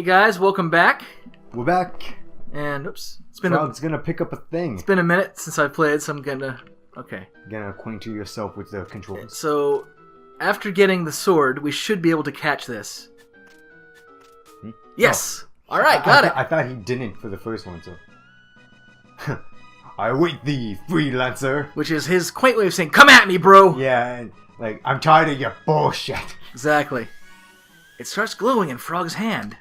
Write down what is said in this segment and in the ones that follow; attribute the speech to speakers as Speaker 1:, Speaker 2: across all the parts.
Speaker 1: guys, welcome back.
Speaker 2: We're back.
Speaker 1: And oops,
Speaker 2: Frog's gonna pick up a thing.
Speaker 1: It's been a minute since I've played, so I'm gonna
Speaker 2: acquaint yourself with the controls.
Speaker 1: So, after getting the sword, we should be able to catch this. Yes. All right, got it.
Speaker 2: I thought he didn't for the first one, so. I await thee, freelancer.
Speaker 1: Which is his quaint way of saying, "Come at me, bro."
Speaker 2: Yeah, and, I'm tired of your bullshit.
Speaker 1: Exactly. It starts glowing in Frog's hand.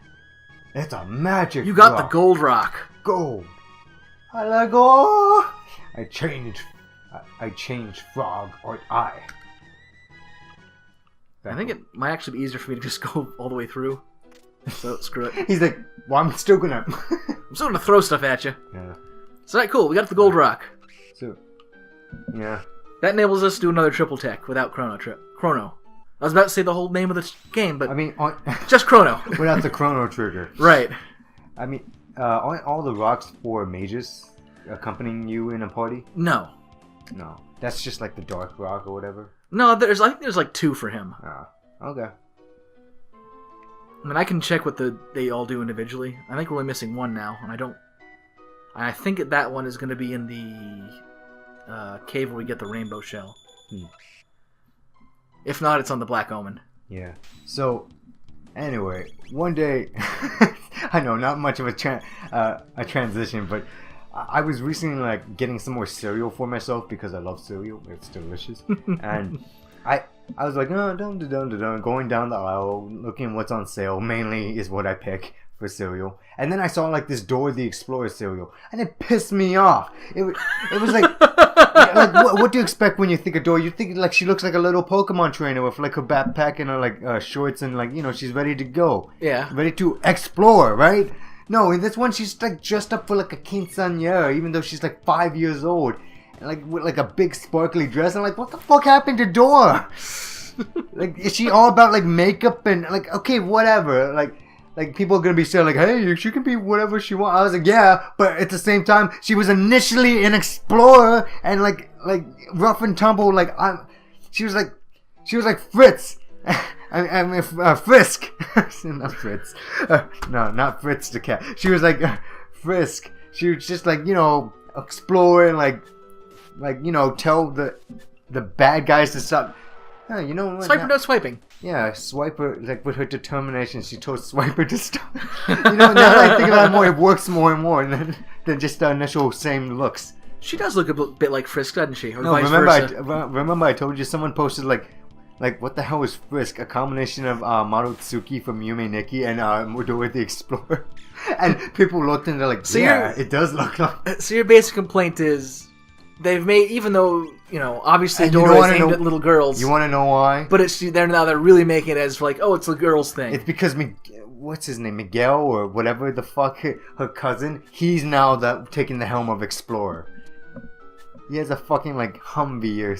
Speaker 2: It's a magic.
Speaker 1: You got
Speaker 2: rock.
Speaker 1: the gold rock.
Speaker 2: Gold. I let go. I changed Frog or I.
Speaker 1: I think it might actually be easier for me to just go all the way through. So screw it.
Speaker 2: He's like, well, I'm still gonna.
Speaker 1: I'm still gonna throw stuff at you.
Speaker 2: Yeah.
Speaker 1: So alright, cool. We got the gold rock.
Speaker 2: So, yeah.
Speaker 1: That enables us to do another triple tech without Chrono. I was about to say the whole name of the game, but
Speaker 2: I mean,
Speaker 1: just Chrono.
Speaker 2: Without the Chrono trigger.
Speaker 1: Right.
Speaker 2: I mean, aren't all the rocks for mages accompanying you in a party?
Speaker 1: No.
Speaker 2: No. That's just like the dark rock or whatever?
Speaker 1: No, I think there's like 2 for him.
Speaker 2: Ah, okay.
Speaker 1: I mean, I can check what they all do individually. I think we're only missing 1 now, and I think that one is going to be in the cave where we get the rainbow shell. If not, it's on the Black Omen.
Speaker 2: Yeah. So, anyway, one day, I know, not much of a transition, but I was recently getting some more cereal for myself because I love cereal. It's delicious, and I was like, going down the aisle, looking what's on sale. Mainly is what I pick for cereal, and then I saw this Dora the Explorer cereal, and it pissed me off. It was like, what do you expect when you think of Dora? You think she looks like a little Pokemon trainer with her backpack and her shorts and she's ready to go.
Speaker 1: Yeah.
Speaker 2: Ready to explore, right? No, in this one she's dressed up for a quinceañera, even though she's 5 years old, and with a big sparkly dress. And what the fuck happened to Dora? Is she all about makeup and okay, whatever, people are gonna be saying hey, she can be whatever she wants. I was like, yeah, but at the same time, she was initially an explorer and rough and tumble. She was like Fritz. I mean, Frisk. Not Fritz. No, not Fritz the cat. She was like Frisk. She was just explore and tell the bad guys to stop. You know what?
Speaker 1: Swiper, no swiping.
Speaker 2: Yeah, Swiper, with her determination, she told Swiper to stop. Now that I think about it more, it works more and more than just the initial same looks.
Speaker 1: She does look a bit like Frisk, doesn't she? Or
Speaker 2: no,
Speaker 1: vice versa.
Speaker 2: remember I told you someone posted what the hell is Frisk? A combination of Marotsuki from Yume Nikki and Dora the Explorer. And people looked and they're like, so yeah, it does look like.
Speaker 1: So your basic complaint is they've made, even though obviously Dora is aimed at little girls.
Speaker 2: You want to know why?
Speaker 1: But they're really making it as it's a girls thing.
Speaker 2: It's because what's his name, Miguel or whatever the fuck, her cousin. He's now taking the helm of Explorer. He has a fucking Humvee or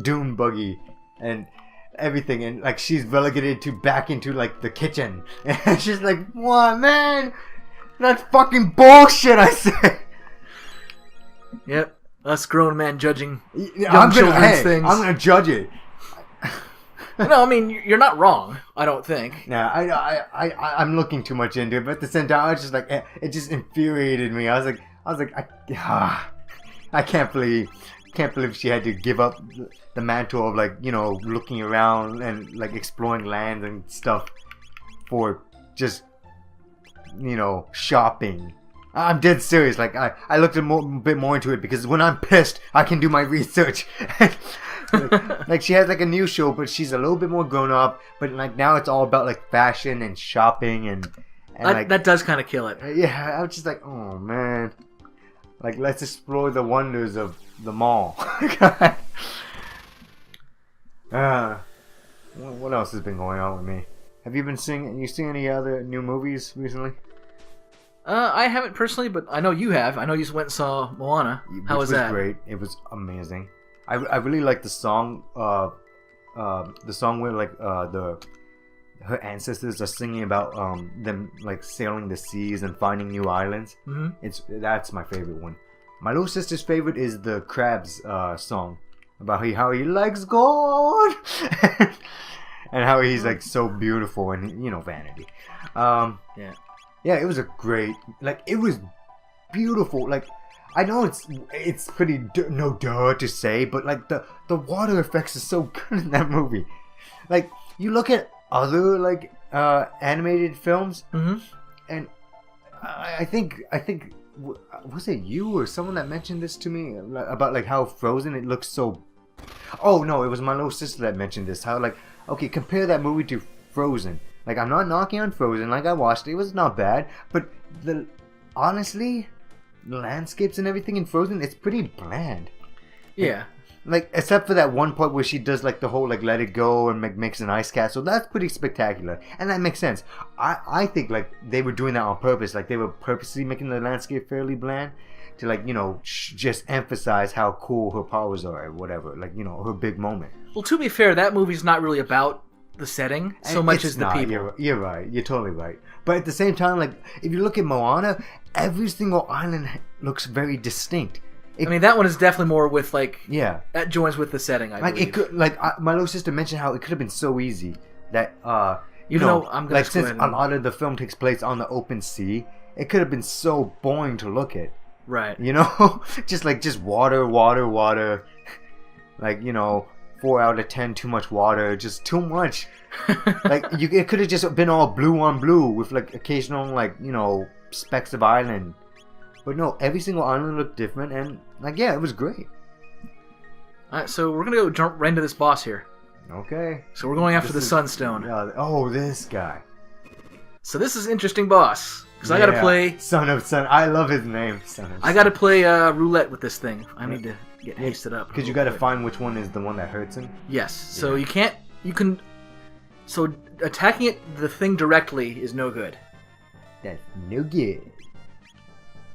Speaker 2: dune buggy and everything, and she's relegated back into the kitchen. And she's like, what, man? That's fucking bullshit, I say.
Speaker 1: Yep. Us grown men judging
Speaker 2: children's
Speaker 1: things.
Speaker 2: I'm gonna judge it.
Speaker 1: No, I mean, you're not wrong, I don't think.
Speaker 2: Nah, I'm looking too much into it, but at the same time, I was just it just infuriated me. I was like, I can't believe she had to give up the mantle of looking around and exploring lands and stuff for just shopping. I'm dead serious. I looked a bit more into it because when I'm pissed, I can do my research. She has a new show, but she's a little bit more grown up. But now it's all about fashion and shopping and
Speaker 1: that does kind of kill it.
Speaker 2: Yeah, I was just oh man, let's explore the wonders of the mall. What else has been going on with me? Have you been seeing? You seen any other new movies recently?
Speaker 1: I haven't personally, but I know you have. I know you went and saw Moana. How was that?
Speaker 2: Great. It was amazing. I really liked the song. The song where her ancestors are singing about them sailing the seas and finding new islands. Mm-hmm. That's my favorite one. My little sister's favorite is the Crabs song about how he likes gold. and how he's like so beautiful and vanity.
Speaker 1: Yeah.
Speaker 2: Yeah, it was a great, like, it was beautiful. Like, I know it's pretty no duh to say, but like the water effects are so good in that movie. Like, you look at other like animated films, and I think was it you or someone that mentioned this to me about like how Frozen it looks so. Oh no, it was my little sister that mentioned this. How like, okay, compare that movie to Frozen. Like, I'm not knocking on Frozen. Like, I watched it. It was not bad. But honestly, the landscapes and everything in Frozen, it's pretty bland.
Speaker 1: Yeah.
Speaker 2: Like, except for that one part where she does like the whole like let it go and makes an ice castle. That's pretty spectacular, and that makes sense. I think like they were doing that on purpose. Like, they were purposely making the landscape fairly bland to like just emphasize how cool her powers are or whatever. Like, her big moment.
Speaker 1: Well, to be fair, that movie's not really about the setting so much as the people.
Speaker 2: You're right. You're totally right. But at the same time, like, if you look at Moana, every single island looks very distinct.
Speaker 1: I mean, that one is definitely more with like,
Speaker 2: yeah,
Speaker 1: that joins with the setting. I believe.
Speaker 2: It could, like, my little sister mentioned how it could have been so easy that
Speaker 1: even though I'm gonna
Speaker 2: since a lot of the film takes place on the open sea, it could have been so boring to look at.
Speaker 1: Right.
Speaker 2: just water. Like, 4 out of 10, too much water, just too much. Like, it could have just been all blue on blue with like occasional like specks of island, but no, every single island looked different, and like, yeah, it was great.
Speaker 1: Alright, so we're gonna go jump right into this boss here.
Speaker 2: Okay.
Speaker 1: So we're going after the Sunstone.
Speaker 2: This guy.
Speaker 1: So this is an interesting boss because I gotta play
Speaker 2: Son of Sun. I love his name. Son of
Speaker 1: I gotta play roulette with this thing. I need to get hasted up.
Speaker 2: Because you gotta find which one is the one that hurts him.
Speaker 1: Yes. So you can. So attacking the thing directly is no good.
Speaker 2: That's no good.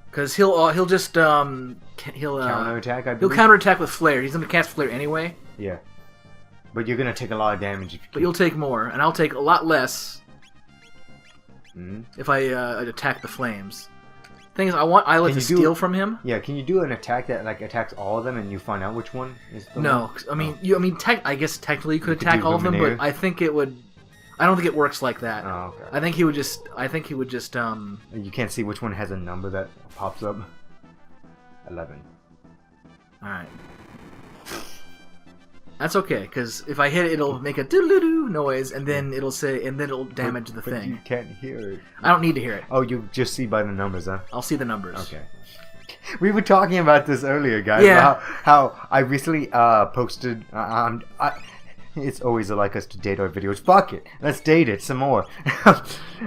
Speaker 1: Because he'll just
Speaker 2: counterattack. I believe.
Speaker 1: He'll counterattack with flare. He's gonna cast flare anyway.
Speaker 2: Yeah. But you're gonna take a lot of damage.
Speaker 1: But you'll take more, and I'll take a lot less. If I attack the flames. Thing is, I like to steal from him.
Speaker 2: Yeah, can you do an attack that like attacks all of them, and you find out which one is the
Speaker 1: No,
Speaker 2: one?
Speaker 1: I guess technically you could attack all of them, but I think it would. I don't think it works like that.
Speaker 2: Oh, okay.
Speaker 1: I think he would just.
Speaker 2: You can't see which one has a number that pops up. 11.
Speaker 1: All right. That's okay, because if I hit it, it'll make a doo-doo-doo noise, and then it'll damage the thing.
Speaker 2: You can't hear it.
Speaker 1: I don't need to hear it.
Speaker 2: Oh, you just see by the numbers, huh?
Speaker 1: I'll see the numbers.
Speaker 2: Okay. We were talking about this earlier, guys.
Speaker 1: Yeah.
Speaker 2: How I recently posted. It's always like us to date our videos. Fuck it. Let's date it some more.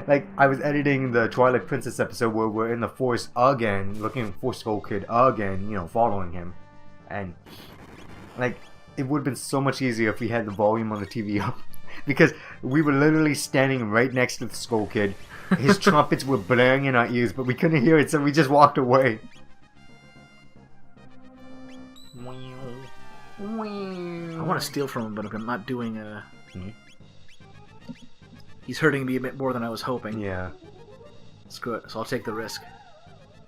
Speaker 2: Like, I was editing the Twilight Princess episode where we're in the forest again, looking for Skull Kid again, following him. And, like, it would have been so much easier if we had the volume on the TV up. Because we were literally standing right next to the Skull Kid. His trumpets were blaring in our ears, but we couldn't hear it, so we just walked away.
Speaker 1: I want to steal from him, but I'm not doing He's hurting me a bit more than I was hoping.
Speaker 2: Yeah.
Speaker 1: Screw it. So I'll take the risk.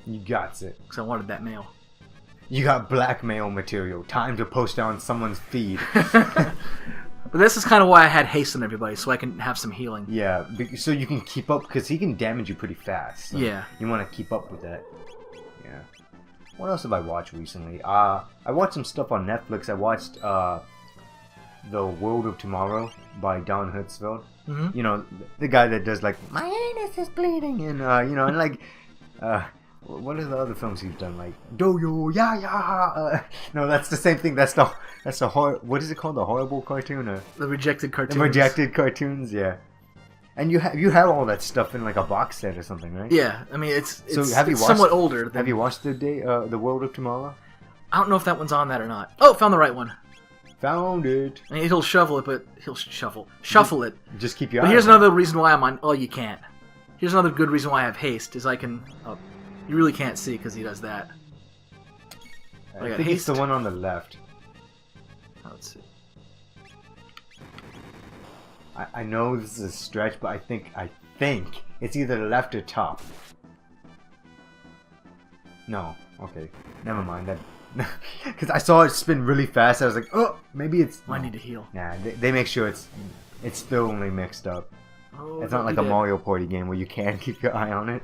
Speaker 2: You got it.
Speaker 1: Because I wanted that mail.
Speaker 2: You got blackmail material. Time to post on someone's feed.
Speaker 1: But this is kind of why I had haste on everybody, so I can have some healing.
Speaker 2: Yeah, so you can keep up, because he can damage you pretty fast. So
Speaker 1: yeah.
Speaker 2: You want to keep up with that. Yeah. What else have I watched recently? I watched some stuff on Netflix. I watched The World of Tomorrow by Don Hertzfeld.
Speaker 1: Mm-hmm.
Speaker 2: The guy that does like, my anus is bleeding, and and like, what are the other films he's done? Like Doyo, yeah. No, that's the same thing. That's the what is it called? The horrible cartoon or
Speaker 1: the rejected cartoons?
Speaker 2: The rejected cartoons, yeah. And you have all that stuff in like a box set or something, right?
Speaker 1: Yeah, I mean it's
Speaker 2: have you watched,
Speaker 1: somewhat older.
Speaker 2: Have you watched The World of Tomorrow?
Speaker 1: I don't know if that one's on that or not. Oh, found the right one.
Speaker 2: Found it.
Speaker 1: I mean, he'll shovel it, but he'll shuffle it.
Speaker 2: Just keep your.
Speaker 1: But here's another reason why I'm on. Oh, you can't. Here's another good reason why I have haste is I can. Oh, you really can't see because he does that.
Speaker 2: I think it's the one on the left.
Speaker 1: Let's see.
Speaker 2: I know this is a stretch, but I think it's either left or top. No, okay, never mind that. Because I saw it spin really fast, I was like, oh, maybe it's.
Speaker 1: I need to heal.
Speaker 2: Nah, they make sure it's It's still only mixed up.
Speaker 1: Oh,
Speaker 2: It's not like a Mario Party game where you can keep your eye on it.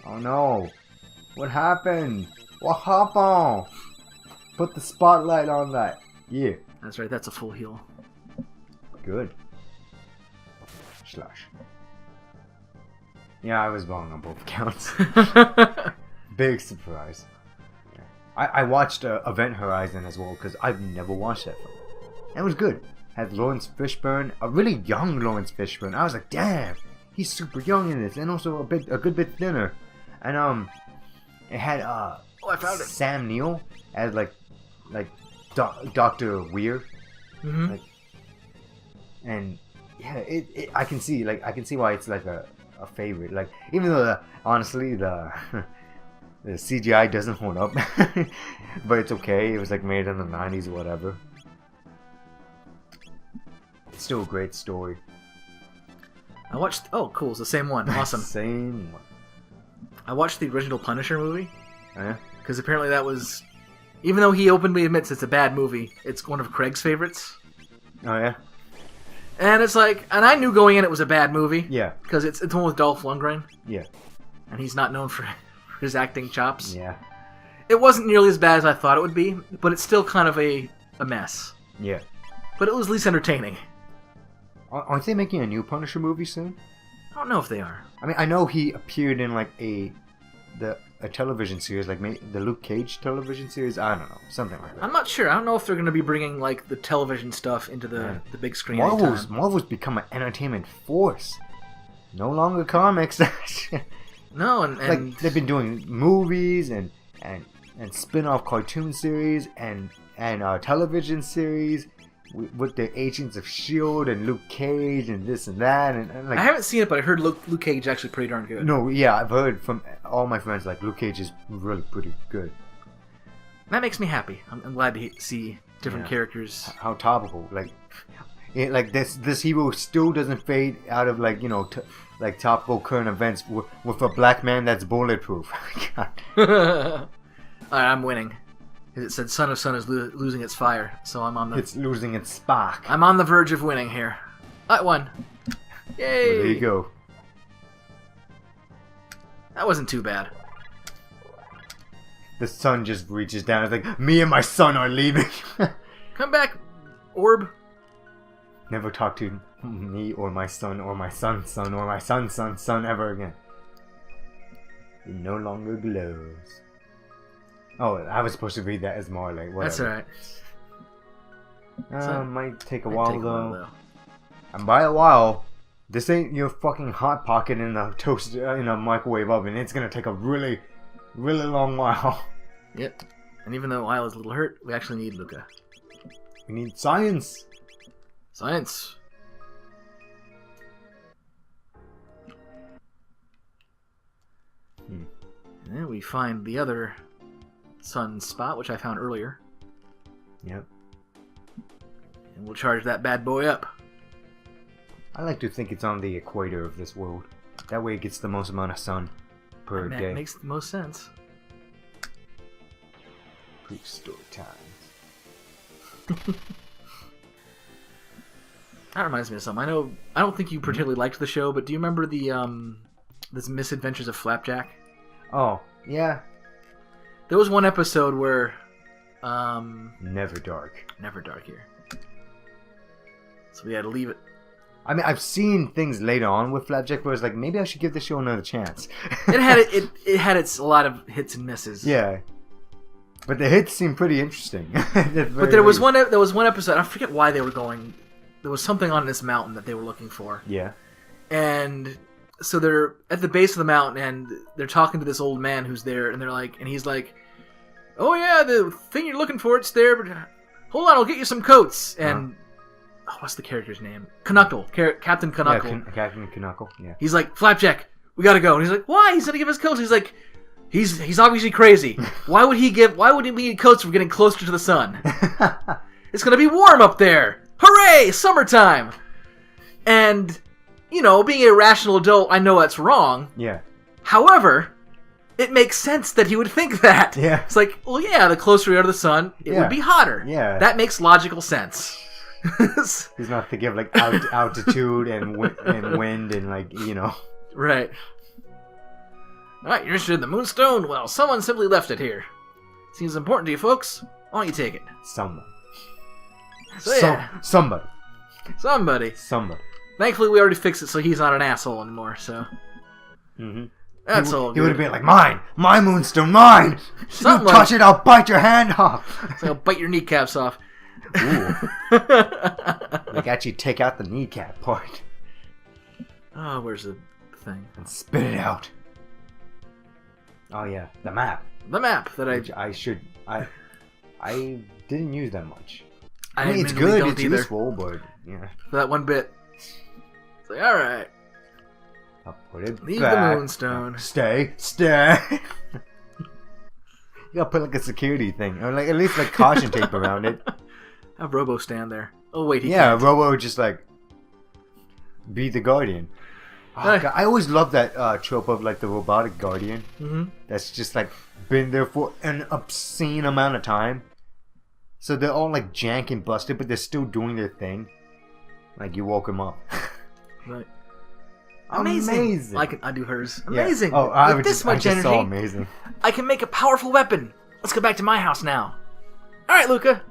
Speaker 2: Oh no! What happened? What happened? Put the spotlight on that. Yeah.
Speaker 1: That's right, that's a full heal.
Speaker 2: Good. Slash. Yeah, I was wrong on both counts. Big surprise. Yeah. I watched Event Horizon as well because I've never watched that film. And it was good. Had Lawrence Fishburne, a really young Lawrence Fishburne. I was like, damn, he's super young in this, and also a good bit thinner. And it had
Speaker 1: I found it.
Speaker 2: Sam Neill as like Dr. Weird.
Speaker 1: Mm-hmm.
Speaker 2: Like, and yeah, I can see why it's like a favorite. Like, even though honestly the CGI doesn't hold up, but it's okay. It was like made in the 90s or whatever. It's still a great story.
Speaker 1: I watched. Oh, cool! It's the same one. Awesome.
Speaker 2: Same one.
Speaker 1: I watched the original Punisher movie.
Speaker 2: Oh, yeah?
Speaker 1: Because apparently that was, even though he openly admits it's a bad movie, it's one of Craig's favorites.
Speaker 2: Oh yeah.
Speaker 1: And it's like, and I knew going in it was a bad movie.
Speaker 2: Yeah.
Speaker 1: Because it's the one with Dolph Lundgren.
Speaker 2: Yeah.
Speaker 1: And he's not known for his acting chops.
Speaker 2: Yeah.
Speaker 1: It wasn't nearly as bad as I thought it would be, but it's still kind of a mess.
Speaker 2: Yeah.
Speaker 1: But it was at least entertaining.
Speaker 2: Aren't they making a new Punisher movie soon?
Speaker 1: I don't know if they are.
Speaker 2: I mean, I know he appeared in like a television series, like the Luke Cage television series. I don't know, something like that.
Speaker 1: I'm not sure. I don't know if they're going to be bringing like the television stuff into the big screen.
Speaker 2: Marvel's become an entertainment force. No longer comics.
Speaker 1: No, and
Speaker 2: like they've been doing movies and spin-off cartoon series and television series with the Agents of S.H.I.E.L.D. and Luke Cage and this and that. And like,
Speaker 1: I haven't seen it, but I heard Luke Cage actually pretty darn good.
Speaker 2: No, yeah, I've heard from all my friends like Luke Cage is really pretty good.
Speaker 1: That makes me happy. I'm glad to see different characters.
Speaker 2: How topical, like this hero still doesn't fade out of like like topical current events with a black man that's bulletproof.
Speaker 1: Alright, I'm winning. It said Son of Sun is losing its fire, so I'm on the...
Speaker 2: It's losing its spark.
Speaker 1: I'm on the verge of winning here. I won. Yay!
Speaker 2: Well, there you go.
Speaker 1: That wasn't too bad.
Speaker 2: The sun just reaches down. It's like, me and my son are leaving.
Speaker 1: Come back, orb.
Speaker 2: Never talk to me or my son or my son's son or my son's son's son ever again. It no longer glows. Oh, I was supposed to read that as more like whatever.
Speaker 1: That's alright.
Speaker 2: Might take a while though. And by a while, this ain't your fucking hot pocket in a toast in a microwave oven. It's gonna take a really, really long while.
Speaker 1: Yep. And even though Isla's a little hurt, we actually need Luca.
Speaker 2: We need science.
Speaker 1: Science. And then we find the other sun spot, which I found earlier.
Speaker 2: Yep.
Speaker 1: And we'll charge that bad boy up.
Speaker 2: I like to think it's on the equator of this world. That way it gets the most amount of sun per day.
Speaker 1: That makes the most sense.
Speaker 2: Proof story time.
Speaker 1: That reminds me of something. I don't think you particularly liked the show, but do you remember the this Misadventures of Flapjack?
Speaker 2: Oh, yeah.
Speaker 1: There was one episode where
Speaker 2: Never dark
Speaker 1: here. So we had to leave it.
Speaker 2: I mean, I've seen things later on with Flapjack where it's like, maybe I should give the show another chance.
Speaker 1: It had a lot of hits and misses.
Speaker 2: Yeah. But the hits seem pretty interesting.
Speaker 1: But there was one episode, I forget why they were going. There was something on this mountain that they were looking for.
Speaker 2: Yeah.
Speaker 1: And so they're at the base of the mountain and they're talking to this old man who's there, and he's like, "Oh yeah, the thing you're looking for, it's there, but hold on, I'll get you some coats." And what's the character's name? Knuckle. Captain Knuckle.
Speaker 2: Yeah, Captain Knuckle, yeah.
Speaker 1: He's like, "Flapjack, we gotta go." And he's like, "Why? He's gonna give us coats." He's like, He's obviously crazy. Why would we need coats for getting closer to the sun? It's gonna be warm up there. Hooray! Summertime! And, being a rational adult, I know that's wrong.
Speaker 2: Yeah.
Speaker 1: However, it makes sense that he would think that.
Speaker 2: Yeah.
Speaker 1: It's like, well, yeah, the closer we are to the sun, it would be hotter.
Speaker 2: Yeah.
Speaker 1: That makes logical sense.
Speaker 2: He's not thinking of like altitude and wind and like, you know.
Speaker 1: Right. Alright, you're interested in the Moonstone? Well, someone simply left it here. Seems important to you folks. Why don't you take it?
Speaker 2: Somebody.
Speaker 1: So, yeah.
Speaker 2: Somebody.
Speaker 1: Somebody. Thankfully, we already fixed it so he's not an asshole anymore, so.
Speaker 2: Mm-hmm.
Speaker 1: That's all good.
Speaker 2: He would have been like, mine! My Moonstone, mine!
Speaker 1: Something
Speaker 2: you touch it, I'll bite your hand off!
Speaker 1: So I'll bite your kneecaps off.
Speaker 2: Ooh. Like, actually take out the kneecap part.
Speaker 1: Oh, where's the thing?
Speaker 2: And spit it out. Oh, yeah. The map.
Speaker 1: The map that
Speaker 2: Which I didn't use that much.
Speaker 1: I
Speaker 2: mean, it's
Speaker 1: admittedly
Speaker 2: good,
Speaker 1: don't
Speaker 2: it's
Speaker 1: either.
Speaker 2: useful, but, yeah.
Speaker 1: For that one bit. It's like, alright.
Speaker 2: I'll put it
Speaker 1: Leave
Speaker 2: back.
Speaker 1: the Moonstone.
Speaker 2: Stay. You gotta put like a security thing, or like at least like caution tape around it.
Speaker 1: Have Robo stand there. Oh wait, he
Speaker 2: yeah,
Speaker 1: can't.
Speaker 2: Robo would just like be the guardian. Oh, God, I always love that trope of like the robotic guardian.
Speaker 1: Mm-hmm.
Speaker 2: That's just like been there for an obscene amount of time. So they're all like jank and busted, but they're still doing their thing. Like you woke them up.
Speaker 1: Right.
Speaker 2: Amazing.
Speaker 1: I do hers. Amazing.
Speaker 2: Yeah. Oh,
Speaker 1: With this much
Speaker 2: I just
Speaker 1: energy,
Speaker 2: saw amazing.
Speaker 1: I can make a powerful weapon. Let's go back to my house now. All right, Luca.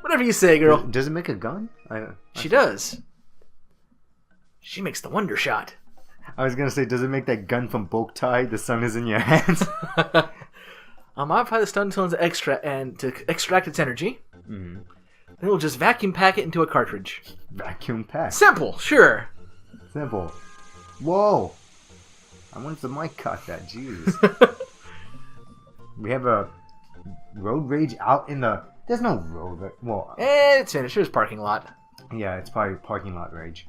Speaker 1: Whatever you say, girl.
Speaker 2: Does it make a gun?
Speaker 1: She does. She makes the wonder shot.
Speaker 2: I was gonna say, does it make that gun from Boktai? The sun is in your hands.
Speaker 1: I'll modify the stun tone's to extract its energy.
Speaker 2: Mm-hmm.
Speaker 1: Then we'll just vacuum pack it into a cartridge.
Speaker 2: Vacuum pack.
Speaker 1: Simple, sure.
Speaker 2: Simple. Whoa! I wanted the mic cut that. Jeez. We have a road rage out in the. There's no road. Well.
Speaker 1: It's finished. There's parking lot.
Speaker 2: Yeah, it's probably parking lot rage.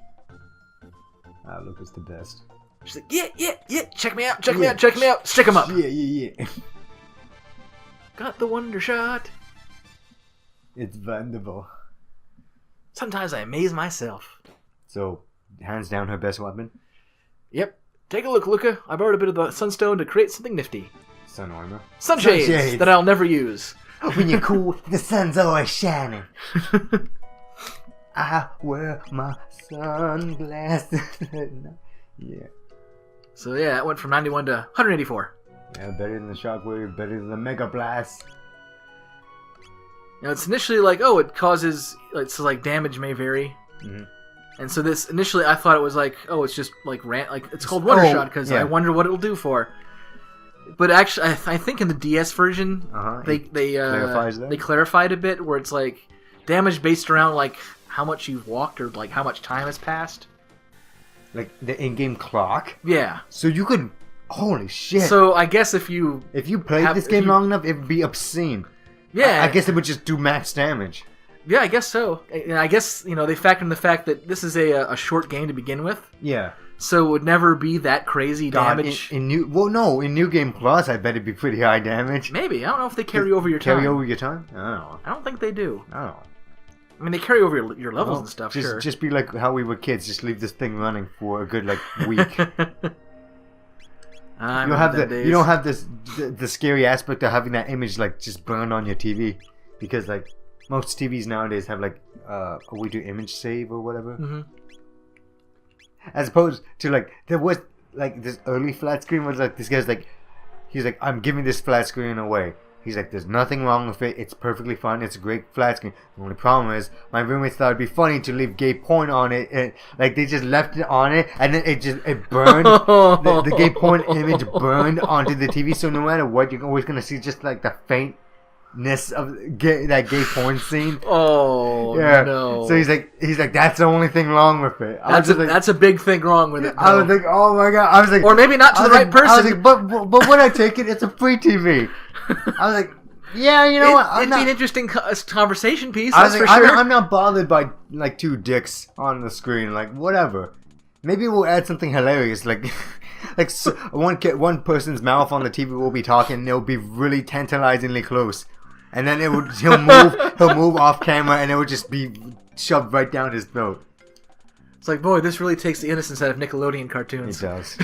Speaker 2: Luca's the best.
Speaker 1: She's like, yeah. Check me out. Stick him up.
Speaker 2: Yeah.
Speaker 1: Got the wonder shot.
Speaker 2: It's wonderful.
Speaker 1: Sometimes I amaze myself.
Speaker 2: So, hands down her best weapon?
Speaker 1: Yep. Take a look, Luca. I borrowed a bit of the sunstone to create something nifty.
Speaker 2: Sun armor?
Speaker 1: Sunshades that I'll never use.
Speaker 2: When you're cool, the sun's always shining. I wear my sunglasses. Yeah.
Speaker 1: So yeah, it went from 91 to 184.
Speaker 2: Yeah, better than the shockwave, better than the mega blast.
Speaker 1: It's initially like, oh, it causes, like damage may vary.
Speaker 2: Mm-hmm.
Speaker 1: And so this, initially I thought it was like, oh, it's just like, it's called Wonder Shot because I wonder what it'll do for. But actually, I think in the DS version, they clarified a bit where it's like damage based around like how much you've walked or like how much time has passed.
Speaker 2: Like the in-game clock?
Speaker 1: Yeah.
Speaker 2: So you could... Holy shit.
Speaker 1: So I guess if you
Speaker 2: played this game long enough, it would be obscene.
Speaker 1: Yeah.
Speaker 2: I guess it would just do max damage.
Speaker 1: Yeah, I guess so. And I guess, they factor in the fact that this is a short game to begin with.
Speaker 2: Yeah.
Speaker 1: So it would never be that crazy damage.
Speaker 2: In New Game Plus, I bet it'd be pretty high damage.
Speaker 1: Maybe. I don't know if they carry over your time.
Speaker 2: Carry over your time? I don't know.
Speaker 1: I don't think they do.
Speaker 2: I don't know.
Speaker 1: I mean, they carry over your levels and stuff,
Speaker 2: just,
Speaker 1: sure.
Speaker 2: Just be like how we were kids. Just leave this thing running for a good, week. You don't have the scary aspect of having that image, just burned on your TV. Because, most TVs nowadays have, a way to image save or whatever.
Speaker 1: Mm-hmm.
Speaker 2: As opposed to, there was, this early flat screen was, this guy's he's like, I'm giving this flat screen away. He's like, there's nothing wrong with it. It's perfectly fine. It's a great flat screen. The only problem is, my roommates thought it'd be funny to leave gay porn on it. And, they just left it on it, and then it burned. the gay porn image burned onto the TV. So no matter what, you're always gonna see just the faintness of that gay porn scene.
Speaker 1: Oh yeah. No!
Speaker 2: So he's like, that's the only thing wrong with it.
Speaker 1: That's a big thing wrong with it. Though.
Speaker 2: I was like, oh my god! I was like,
Speaker 1: or maybe not to the right person.
Speaker 2: I was like, but when I take it, it's a free TV. I was like, yeah, you know what?
Speaker 1: It'd be an interesting conversation piece.
Speaker 2: I was
Speaker 1: that's
Speaker 2: like,
Speaker 1: for sure.
Speaker 2: I'm not bothered by two dicks on the screen. Whatever. Maybe we'll add something hilarious. One person's mouth on the TV will be talking, and it'll be really tantalizingly close, and then he'll move off camera, and it will just be shoved right down his throat.
Speaker 1: It's like, boy, this really takes the innocence out of Nickelodeon cartoons.
Speaker 2: It does.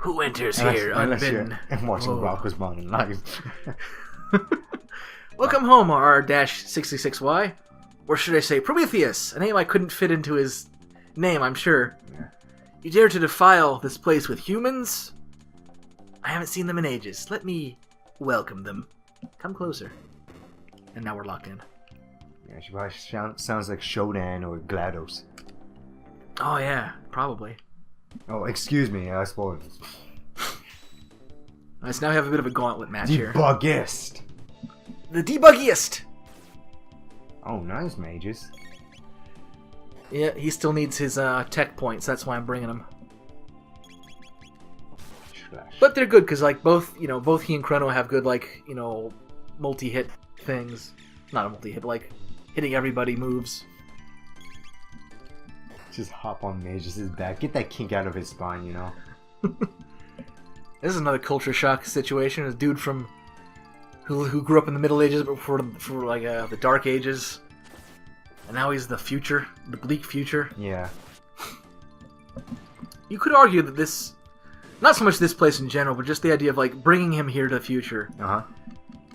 Speaker 1: Who enters here unbidden?
Speaker 2: I'm watching Rocko's Modern Life.
Speaker 1: Welcome home, R-66Y. Or should I say Prometheus? A name I couldn't fit into his name, I'm sure.
Speaker 2: Yeah.
Speaker 1: You dare to defile this place with humans? I haven't seen them in ages. Let me welcome them. Come closer. And now we're locked in.
Speaker 2: Yeah, she probably sounds like Shodan or GLaDOS.
Speaker 1: Oh yeah, probably.
Speaker 2: Oh, excuse me, I spoiled it.
Speaker 1: Alright, so now we have a bit of a gauntlet match here.
Speaker 2: Debuggist!
Speaker 1: The debuggiest!
Speaker 2: Oh, nice, mages.
Speaker 1: Yeah, he still needs his tech points, that's why I'm bringing him.
Speaker 2: Slash.
Speaker 1: But they're good, because like both he and Chrono have good, like, multi-hit things. Not a multi-hit, but like hitting everybody moves.
Speaker 2: Just hop on Magus' back. Get that kink out of his spine, you know?
Speaker 1: This is another culture shock situation. A dude from who grew up in the Middle Ages, but for like the Dark Ages, and now he's the future, the bleak future.
Speaker 2: Yeah.
Speaker 1: You could argue that this, not so much this place in general, but just the idea of like bringing him here to the future,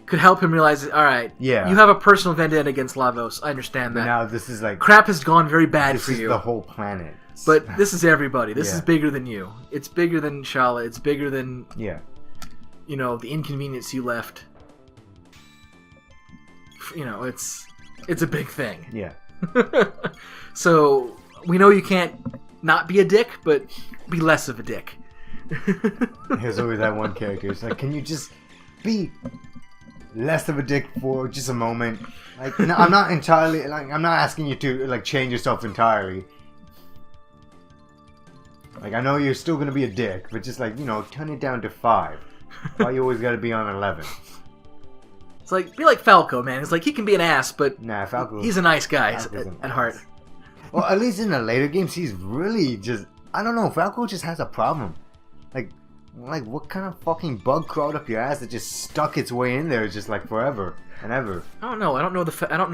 Speaker 1: could help him realize that, all right,
Speaker 2: yeah,
Speaker 1: you have a personal vendetta against Lavos. I understand that.
Speaker 2: But now this is like
Speaker 1: crap has gone very bad for you.
Speaker 2: This is the whole planet.
Speaker 1: But this is everybody. This is bigger than you. It's bigger than Shala. It's bigger than the inconvenience you left. It's a big thing.
Speaker 2: Yeah.
Speaker 1: So we know you can't not be a dick, but be less of a dick.
Speaker 2: There's always that one character. It's like, can you just be less of a dick for just a moment? Like, no, I'm not entirely like I'm not asking you to like change yourself entirely. Like, I know you're still gonna be a dick, but just like, turn it down to 5. Why you always gotta be on 11?
Speaker 1: It's like, be like Falco, man. It's like, he can be an ass, but
Speaker 2: Falco,
Speaker 1: he's a nice guy at heart.
Speaker 2: Well, at least in the later games, he's really just, I don't know, Falco just has a problem. Like what kind of fucking bug crawled up your ass that just stuck its way in there just like forever and ever? I don't know. I don't know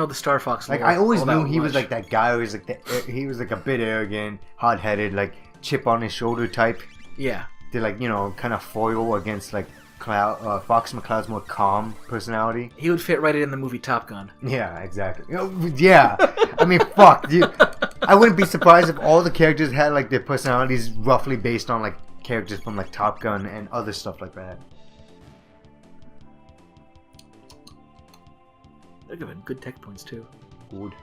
Speaker 2: the Star Fox lore. Like, I always knew he was like that guy who was like he was like a bit arrogant, hot-headed, like chip on his shoulder type.
Speaker 1: Yeah.
Speaker 2: To like, kind of foil against like Fox McCloud's more calm personality.
Speaker 1: He would fit right in the movie Top Gun.
Speaker 2: Yeah, exactly. Yeah. I mean, fuck, dude. I wouldn't be surprised if all the characters had like their personalities roughly based on like characters from like Top Gun and other stuff like that.
Speaker 1: They're giving good tech points too.
Speaker 2: Good.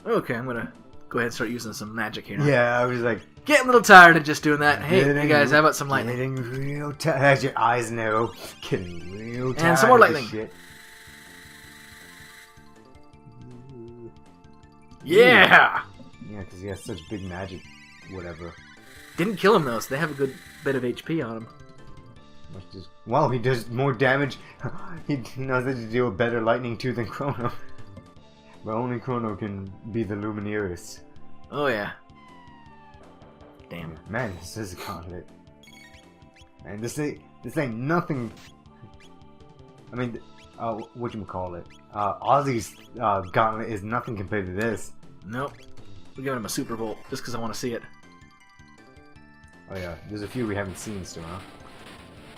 Speaker 1: Okay, I'm gonna go ahead and start using some magic here now.
Speaker 2: Yeah, I was like
Speaker 1: getting a little tired of just doing that. Hey guys, how about some lightning?
Speaker 2: Getting real tired. As your eyes narrow. Getting real tired.
Speaker 1: And some more lightning.
Speaker 2: Shit.
Speaker 1: Yeah!
Speaker 2: Yeah, because he has such big magic, whatever.
Speaker 1: Didn't kill him though, so they have a good bit of HP on him.
Speaker 2: Wow, he does more damage. He knows how to deal with better lightning too than Chrono. But only Chrono can be the Lumineers.
Speaker 1: Oh yeah. Damn.
Speaker 2: Man, this is a gauntlet. And this ain't nothing. I mean, whatchamacallit? Ozzy's gauntlet is nothing compared to this.
Speaker 1: Nope. We're giving him a Super Bolt just because I want to see it.
Speaker 2: Oh yeah, there's a few we haven't seen still, huh?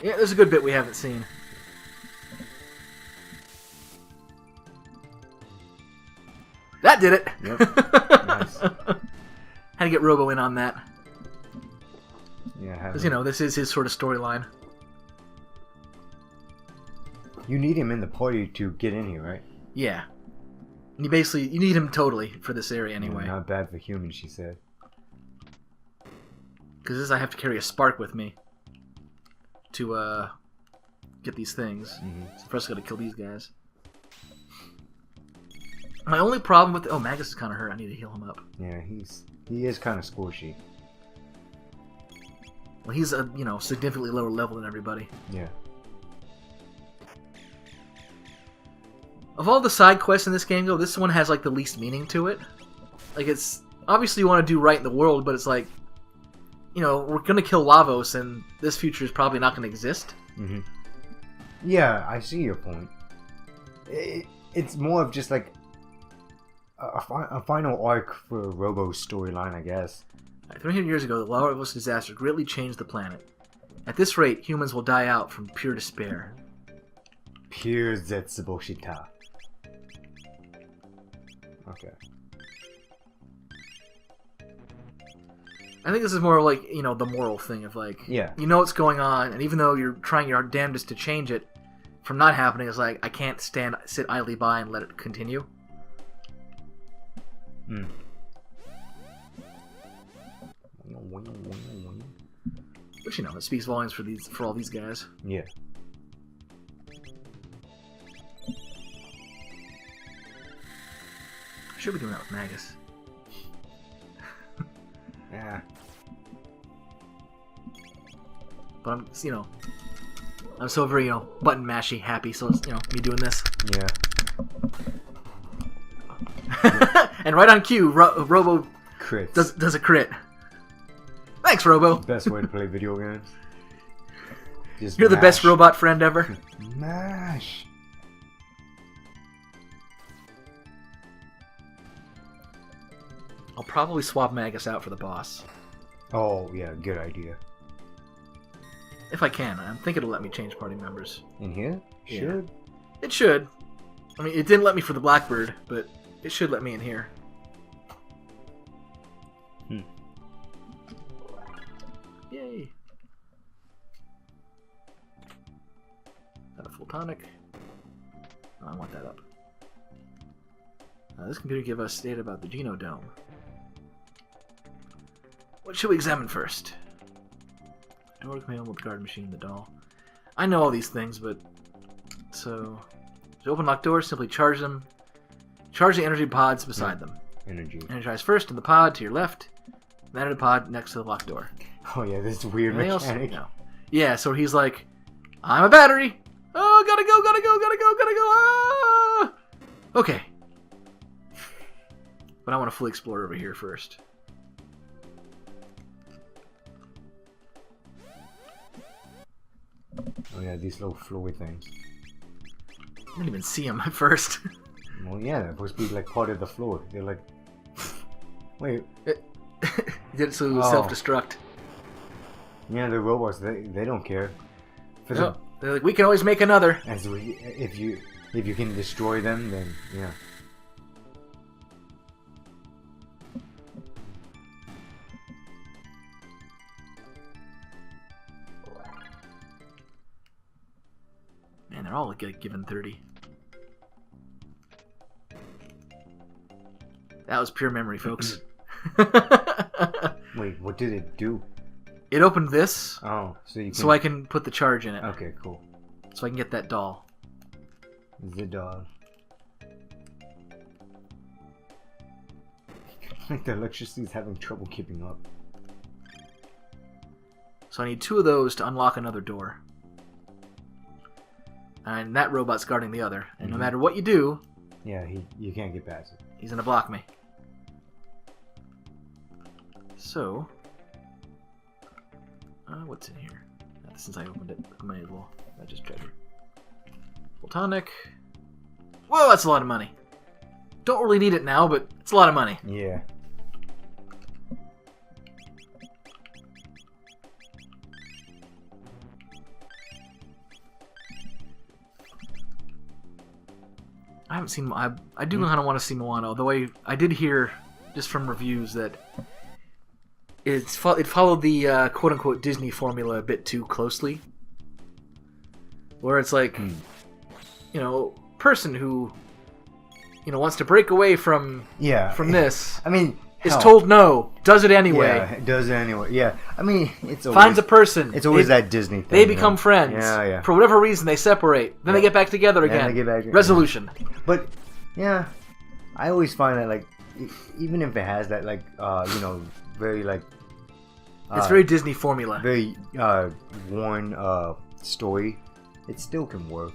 Speaker 1: Yeah, there's a good bit we haven't seen. That did it!
Speaker 2: Yep. Nice.
Speaker 1: Had to get Robo in on that.
Speaker 2: Yeah,
Speaker 1: because, this is his sort of storyline.
Speaker 2: You need him in the party to get in here, right?
Speaker 1: Yeah. And you need him totally for this area anyway.
Speaker 2: Yeah, not bad for humans, she said.
Speaker 1: Because I have to carry a spark with me to get these things.
Speaker 2: Mm-hmm.
Speaker 1: So first I gotta kill these guys. My only problem with Magus is kind of hurt. I need to heal him up.
Speaker 2: Yeah, he is kind of squishy.
Speaker 1: Well, he's a significantly lower level than everybody.
Speaker 2: Yeah.
Speaker 1: Of all the side quests in this game, though, this one has like the least meaning to it. Like, it's obviously you want to do right in the world, but it's like, we're gonna kill Lavos, and this future is probably not gonna exist.
Speaker 2: Mm-hmm. Yeah, I see your point. It's more of just like a final arc for Robo's storyline, I guess.
Speaker 1: 300 years ago, the Laurel's disaster greatly changed the planet. At this rate, humans will die out from pure despair.
Speaker 2: Pure Zetsuboshita. Okay.
Speaker 1: I think this is more like, you know, the moral thing of like,
Speaker 2: Yeah.
Speaker 1: you know what's going on, and even though you're trying your damnedest to change it from not happening, it's like, I can't sit idly by and let it continue.
Speaker 2: Hmm.
Speaker 1: Which, you know, it speaks volumes for all these guys.
Speaker 2: Yeah.
Speaker 1: I should be doing that with Magus.
Speaker 2: Yeah.
Speaker 1: But I'm, you know, I'm so very, you know, button mashy happy, so it's, you know, me doing this.
Speaker 2: Yeah.
Speaker 1: And right on cue, Robo
Speaker 2: Crits.
Speaker 1: does a crit. Thanks, Robo.
Speaker 2: Best way to play video games. Just
Speaker 1: You're the best
Speaker 2: mash.
Speaker 1: robot friend ever.
Speaker 2: Mash.
Speaker 1: I'll probably swap Magus out for the boss.
Speaker 2: Oh, yeah, good idea.
Speaker 1: If I can. I think it'll let me change party members.
Speaker 2: In here?
Speaker 1: Yeah.
Speaker 2: Should?
Speaker 1: It should. I mean, it didn't let me for the Blackbird, but it should let me in here.
Speaker 2: Hmm.
Speaker 1: Yay. Got a full tonic. Oh, I want that up. This computer gives us data about the Genodome. What should we examine first? Door command with the guard machine, the doll. I know all these things, but... So... To open locked doors, simply charge them. Charge the energy pods beside them.
Speaker 2: Energy.
Speaker 1: Energize first in the pod to your left, then in the pod next to the locked door.
Speaker 2: Oh, yeah, this weird
Speaker 1: Anything else?
Speaker 2: mechanic.
Speaker 1: No. Yeah, so he's like, I'm a battery! Oh, gotta go, gotta go, gotta go, gotta go! Ah! Okay. But I want to fully explore over here first.
Speaker 2: Oh, yeah, these little flowy things.
Speaker 1: I didn't even see him at first.
Speaker 2: Well, yeah, they're supposed to be like part of the floor. They're like... Wait.
Speaker 1: He did it so it was self-destruct.
Speaker 2: Yeah, the robots, they don't care. For
Speaker 1: No, they're like, we can always make another.
Speaker 2: if you can destroy them, then yeah.
Speaker 1: Man, they're all like given 30. That was pure memory, folks.
Speaker 2: Wait, what did it do?
Speaker 1: It opened this,
Speaker 2: Oh, so you can...
Speaker 1: so I can put the charge in it.
Speaker 2: Okay, cool.
Speaker 1: So I can get that doll.
Speaker 2: The dog. Like the electricity's having trouble keeping up.
Speaker 1: So I need 2 of those to unlock another door. And that robot's guarding the other. And no matter what you do...
Speaker 2: Yeah, you can't get past it.
Speaker 1: He's gonna block me. So... what's in here? Since I opened it, I might as well. I just treasure. Full tonic. Whoa, that's a lot of money. Don't really need it now, but it's a lot of money.
Speaker 2: Yeah.
Speaker 1: I haven't seen... I do kind of want to see Moana, although I did hear, just from reviews, that it followed the quote-unquote Disney formula a bit too closely. Where it's like, you know, person who, you know, wants to break away from this...
Speaker 2: I mean...
Speaker 1: is told no, does it anyway.
Speaker 2: Yeah, it does it anyway. Yeah, I mean, it's always...
Speaker 1: Finds a person.
Speaker 2: It's always that Disney thing.
Speaker 1: They become friends.
Speaker 2: Yeah, yeah.
Speaker 1: For whatever reason, they separate. Then they get back together again.
Speaker 2: They get back,
Speaker 1: Resolution.
Speaker 2: Yeah. But, yeah, I always find that, like, even if it has that, like, you know, very, like...
Speaker 1: it's very Disney formula.
Speaker 2: Very worn story. It still can work.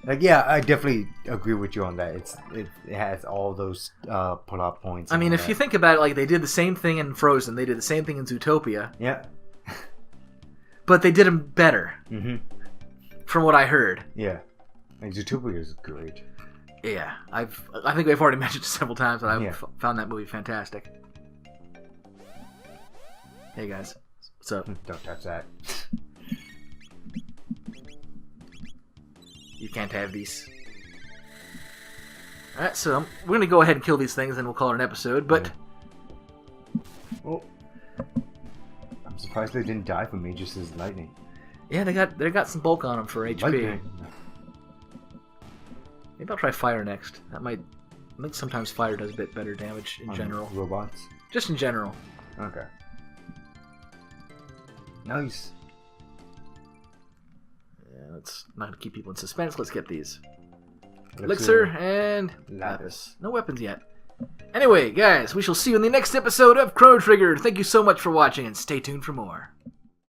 Speaker 2: Like, yeah, I definitely agree with you on that. It has all those plot points.
Speaker 1: I mean, if you think about it, like, they did the same thing in Frozen. They did the same thing in Zootopia.
Speaker 2: Yeah.
Speaker 1: But they did them better.
Speaker 2: Mm-hmm.
Speaker 1: From what I heard.
Speaker 2: Yeah. Like, Zootopia is great.
Speaker 1: Yeah. I think we've already mentioned it several times, but I've found that movie fantastic. Hey guys, what's up?
Speaker 2: Don't touch that.
Speaker 1: You can't have these. Alright, so we're gonna go ahead and kill these things, and we'll call it an episode. But
Speaker 2: Oh, I'm surprised they didn't die from me just as lightning.
Speaker 1: yeah, they got some bulk on them for HP.
Speaker 2: Lightning.
Speaker 1: Maybe I'll try fire next. That might. I think sometimes fire does a bit better damage in general.
Speaker 2: Robots.
Speaker 1: Just in general.
Speaker 2: Okay. Nice.
Speaker 1: Yeah, let's not gonna keep people in suspense. Let's get these. Elixir and
Speaker 2: Lapis.
Speaker 1: No weapons yet. Anyway, guys, we shall see you in the next episode of Chrono Trigger. Thank you so much for watching, and stay tuned for more.